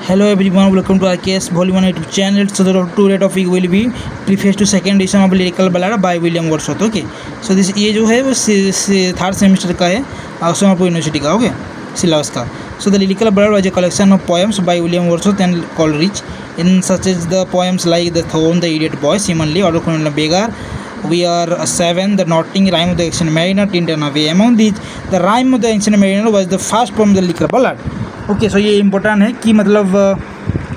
Hello everyone, welcome to RKS Volume 1 YouTube channel. So the today topic will be preface to second edition of Lyrical Ballad by William Wordsworth. Okay, so this ये जो है वो third semester का है Somapur university का. Okay, syllabus का. So the Lyrical Ballad was a collection of poems by William Wordsworth and Coleridge, in such as the poems like The Thorn, The Idiot Boy, Simon Lee, Otto Cornelius Beggar, We Are Seven, The Notting, Rime of the Ancient Mariner, Tintin Away. Among these, the Rime of the Ancient Mariner was the first poem of the Lyrical Ballad. Okay, so ये important है कि मतलब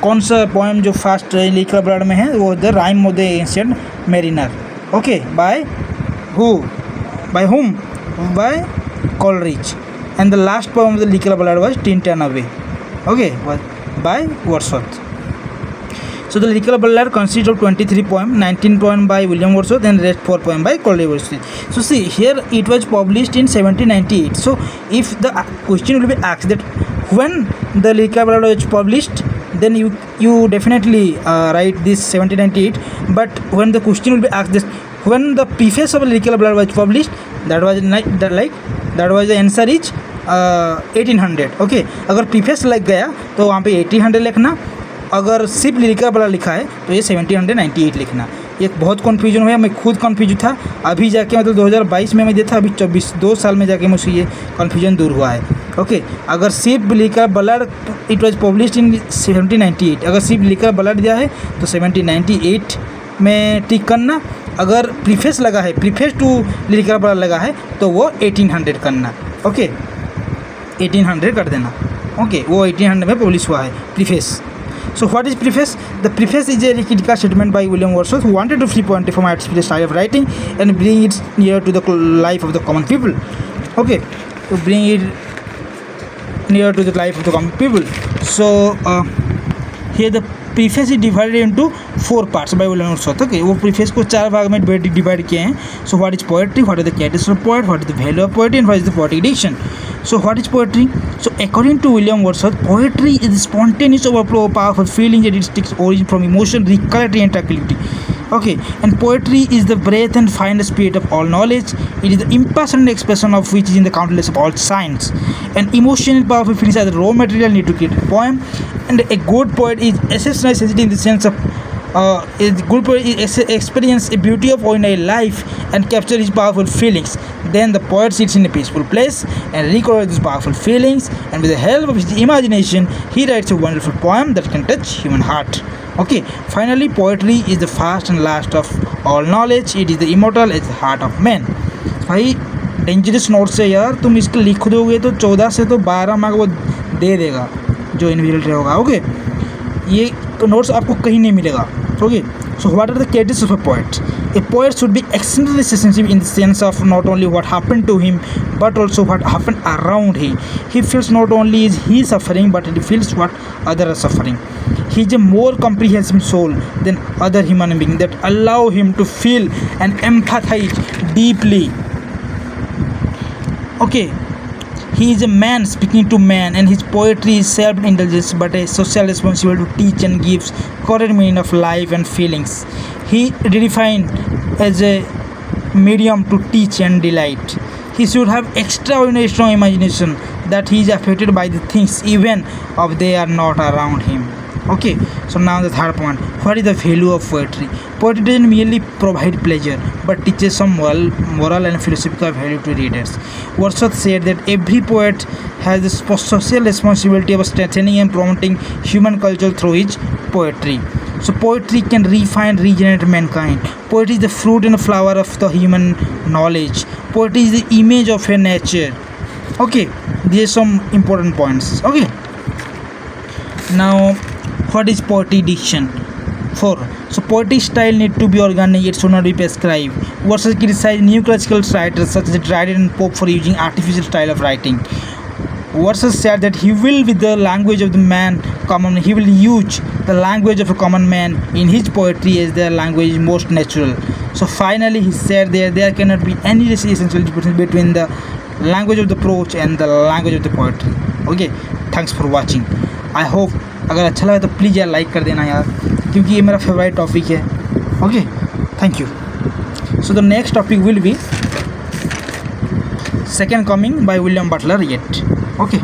कौन सा poem जो fast lyrical बलाड में है वो the rime of the ancient mariner. Okay, by whom by Coleridge. And the last poem of the lyrical ballad was Tintern Abbey. Okay, by Wordsworth. So the lyrical ballad consists of 23 poems, 19 poems by William Wordsworth and rest 4 poems by Coleridge. So see here it was published in 1798. So if the question will be asked that when the lyrical ballad was published, then you definitely write this 1798. But when the question will be asked this when the preface of the lyrical ballad was published, that was the answer is 1800. Okay, अगर preface लग गया तो वहाँ पे 1800 लिखना. अगर सिर्फ lyrical बलाड लिखा है तो ये 1798 लिखना. ये बहुत कन्फ्यूजन हुआ, मैं खुद कन्फ्यूज था. अभी जाके मतलब 2022 में मैं दिया था, अभी 2 साल में जाके मुझे ये कन्फ्यूजन दूर हुआ है. ओके, अगर सिर्फ lyrical ballad it was published in 1798, अगर सिर्फ लिरिकल बलाड दिया है तो 1798 में टिक करना. अगर प्रीफेस लगा है, प्रीफेस टू लिरिकल बलाड लगा है तो वो 1800 करना. ओके, 1800 कर देना. ओके, वो 1800 में पब्लिश हुआ है preface. So what is preface? The preface is a critical statement by William Wordsworth, who wanted to free poetry from artificial style of writing and bring it near to the life of the common people. Okay, to bring it near to the life of the common people. So here the preface is divided into 4 parts by William Wordsworth. Okay, वो preface को 4 भाग में divide किए हैं. So what is poetry? What is the character of poet? What is the value of poetry? And what is the poetic diction? So what is poetry? So according to William Wordsworth, poetry is the spontaneous overflow of powerful feelings that it takes origin from emotion, reality and tranquility. Okay, and poetry is the breath and finest spirit of all knowledge. It is the impassioned expression of which is in the countless of all science. And emotion and powerful feelings are the raw material needed to create a poem. And a good poet is essentially sensitive in the sense of a good poet is experience a beauty of ordinary life and capture his powerful feelings. Then the poet sits in a peaceful place and records these powerful feelings, and with the help of his imagination he writes a wonderful poem that can touch human heart. Okay, finally poetry is the first and last of all knowledge. It is the immortal as the heart of man. भाई dangerous notes है यार, तुम इसको लिख दोगे तो 14 से तो 12 मार्क वो दे देगा जो इनविजिलेटर होगा. ओके, ये नोट्स आपको कहीं नहीं मिलेगा. Okay, so what are the characteristics of a poet? A poet should be extremely sensitive in the sense of not only what happened to him but also what happened around him. He feels not only is he suffering but he feels what others are suffering. He is a more comprehensive soul than other human beings that allow him to feel and empathize deeply. Okay, he is a man speaking to man, and his poetry is self-indulgence but a social responsibility to teach and gives correct meaning of life and feelings. He redefined as a medium to teach and delight. He should have extraordinary strong imagination that he is affected by the things even if they are not around him. Okay, so now the third point. What is the value of poetry? Poetry doesn't merely provide pleasure but teaches some moral and philosophical value to readers. Wordsworth said that every poet has the social responsibility of strengthening and promoting human culture through his poetry. So poetry can refine, regenerate mankind. Poetry is the fruit and flower of the human knowledge. Poetry is the image of a nature. Okay, these are some important points. Okay, now what is poetic diction? 4. So poetic style need to be organic, it should not be prescribed. Wordsworth criticized new classical writers such as Dryden and Pope for using artificial style of writing. Wordsworth said that he will with the language of the man common, he will use the language of a common man in his poetry as the language is most natural. So finally he said there cannot be any essential difference between the language of the prose and the language of the poetry. Okay, thanks for watching. I hope अगर अच्छा लगा तो please यार like कर देना यार, क्योंकि ये मेरा फेवरेट टॉपिक है. Okay, thank you. So the next topic will be second coming by William Butler yet. Okay.